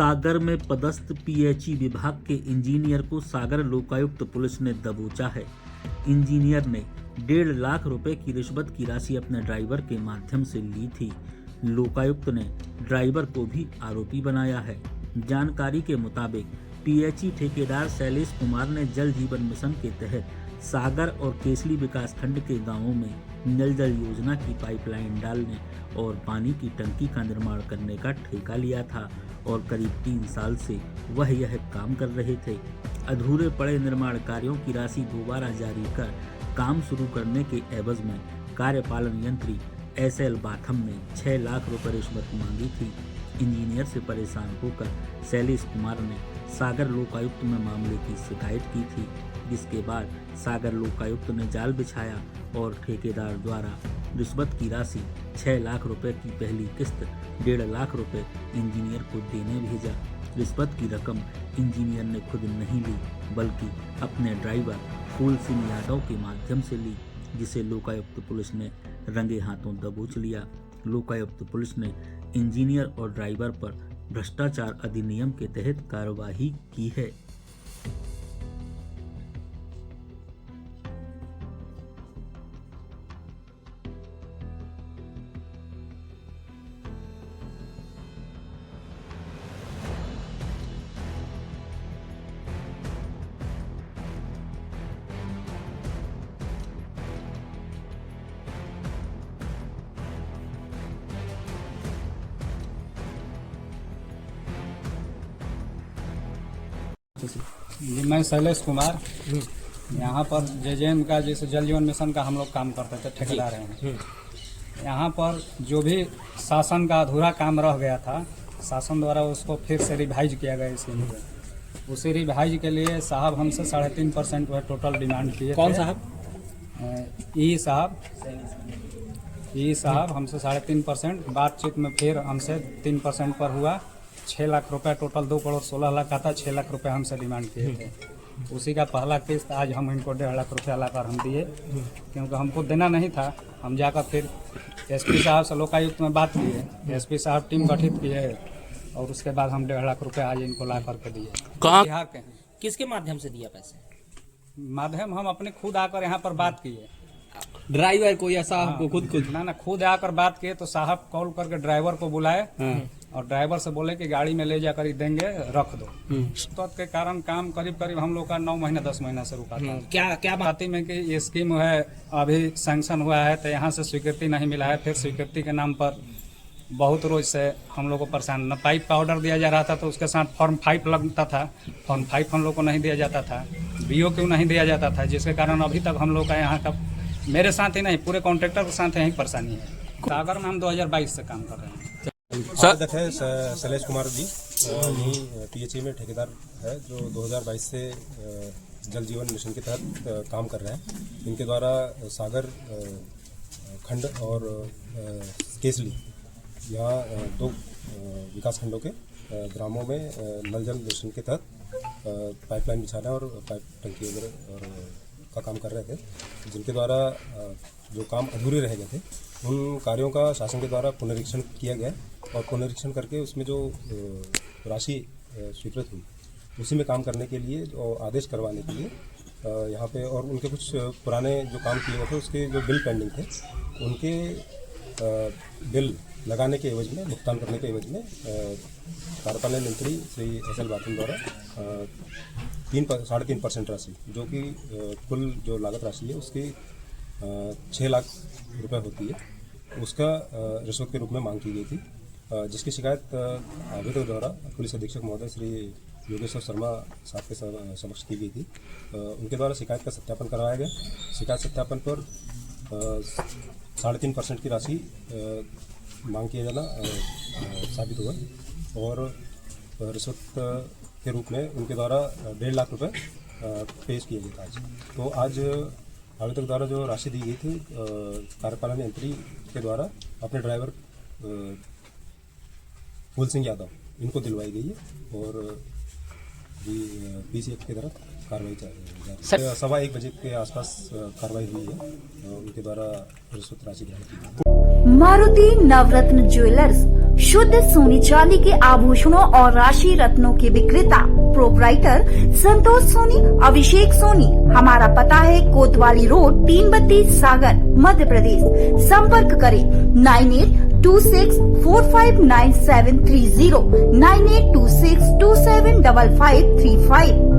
सागर में पदस्थ पीएचई विभाग के इंजीनियर को सागर लोकायुक्त पुलिस ने दबोचा है। इंजीनियर ने 1.5 लाख रुपए की रिश्वत की राशि अपने ड्राइवर के माध्यम से ली थी। लोकायुक्त ने ड्राइवर को भी आरोपी बनाया है। जानकारी के मुताबिक पीएचई ठेकेदार शैलेश कुमार ने जल जीवन मिशन के तहत सागर और केसली विकासखंड के गांवों में नल जल योजना की पाइपलाइन डालने और पानी की टंकी का निर्माण करने का ठेका लिया था और करीब 3 साल से वह यह काम कर रहे थे। अधूरे पड़े निर्माण कार्यों की राशि दोबारा जारी कर काम शुरू करने के एवज में कार्यपालन यंत्री SL बाथम ने 6 लाख रुपए रिश्वत मांगी थी। इंजीनियर से परेशान होकर शैलेश कुमार ने सागर लोकायुक्त में मामले की शिकायत की थी, जिसके बाद सागर लोकायुक्त ने जाल बिछाया और ठेकेदार द्वारा रिश्वत की राशि 6 लाख रुपए की पहली किस्त 1.5 लाख रुपए इंजीनियर को देने भेजा। रिश्वत की रकम इंजीनियर ने खुद नहीं ली, बल्कि अपने ड्राइवर फूल सिंह यादव के माध्यम से ली, जिसे लोकायुक्त पुलिस ने रंगे हाथों दबोच लिया। लोकायुक्त पुलिस ने इंजीनियर और ड्राइवर पर भ्रष्टाचार अधिनियम के तहत कार्रवाई की है। जी, मैं शैलेश कुमार यहाँ पर JJM का जैसे जल जीवन मिशन का हम लोग काम करते थे, ठेकेदार हैं। यहाँ पर जो भी शासन का अधूरा काम रह गया था, शासन द्वारा उसको फिर से रिवाइज किया गया स्कीम को। उसी रिवाइज के लिए साहब हमसे 3.5% वह टोटल डिमांड किए। कौन साहब? ई साहब हमसे 3.5%, बातचीत में फिर हमसे 3% पर हुआ। 6 लाख रुपए टोटल 2 करोड़ 16 लाख का था। 6 लाख रुपए हमसे डिमांड किए थे। उसी का पहला किस्त आज हम इनको 1.5 लाख रुपया लाकर हम दिए, क्योंकि हमको देना नहीं था। हम जाकर फिर SP साहब से लोकायुक्त में बात किए। SP साहब टीम गठित किए और उसके बाद हम 1.5 लाख रुपये आज इनको ला करके दिए। कहाँ? बिहार के हैं। किसके माध्यम से दिया पैसे? माध्यम हम अपने खुद आकर यहाँ पर बात किए। ड्राइवर को या साहब को? खुद ना खुद आकर बात किए तो साहब कॉल करके ड्राइवर को बुलाए और ड्राइवर से बोले कि गाड़ी में ले जाकर ही देंगे, रख दो। तो के कारण काम करीब हम लोग का 9 महीना 10 महीना से रुका था। क्या बात में कि ये स्कीम है अभी सैंक्शन हुआ है, तो यहाँ से स्वीकृति नहीं मिला है। फिर स्वीकृति के नाम पर बहुत रोज से हम लोग को परेशान। न पाइप का ऑर्डर दिया जा रहा था तो उसके साथ फॉर्म 5 लगता था। फॉर्म 5 हम लोग को नहीं दिया जाता था। BOQ नहीं दिया जाता था, जिसके कारण अभी तक हम लोग का यहाँ का, मेरे साथ ही नहीं पूरे कॉन्ट्रैक्टर के साथ यही परेशानी है। सागर में हम 2022 से काम कर रहे हैं। स्वागत है शैलेश कुमार जी, यहीं PHE में ठेकेदार है, जो 2022 से जल जीवन मिशन के तहत काम कर रहे हैं। इनके द्वारा सागर खंड और केसली, यहाँ 2 विकास खंडों के ग्रामों में नल जल मिशन के तहत पाइपलाइन बिछाना और पाइप टंकी वगैरह का काम कर रहे थे, जिनके द्वारा जो काम अधूरे रह गए थे उन कार्यों का शासन के द्वारा पुनरीक्षण किया गया और पुनरीक्षण करके उसमें जो राशि स्वीकृत हुई उसी में काम करने के लिए जो आदेश करवाने के लिए यहाँ पे, और उनके कुछ पुराने जो काम किए गए थे उसके जो बिल पेंडिंग थे उनके बिल लगाने के एवज में, भुगतान करने के एवज में कार्यपालन यंत्री श्री SL बाथम द्वारा 3.5% राशि, जो कि कुल जो लागत राशि है उसकी 6 लाख रुपए होती है, उसका रिश्वत के रूप में मांग की गई थी, जिसकी शिकायत आवेदक द्वारा पुलिस अधीक्षक महोदय श्री योगेश्वर शर्मा साहब के समक्ष की गई थी। उनके द्वारा शिकायत का सत्यापन करवाया गया। शिकायत सत्यापन पर 3.5% की राशि मांग किया जाना साबित हुआ और रिश्वत के रूप में उनके द्वारा 1.5 लाख रुपए पेश किए गए थे आज। तो आज आवेदक द्वारा जो राशि दी गई थी कार्यपालन यंत्री के द्वारा अपने ड्राइवर फूल सिंह यादव इनको दिलवाई गई है और PCF की तरफ कार्रवाई जारी है। 1:15 बजे के आसपास कार्रवाई हुई है। उनके द्वारा रिश्वत राशि ग्रहण की। मारुति नवरत्न ज्वेलर्स शुद्ध सोने चांदी के आभूषणों और राशि रत्नों के विक्रेता प्रोपराइटर संतोष सोनी, अभिषेक सोनी। हमारा पता है कोतवाली रोड, 332 सागर, मध्य प्रदेश। संपर्क करें 9826459730, 9826275535।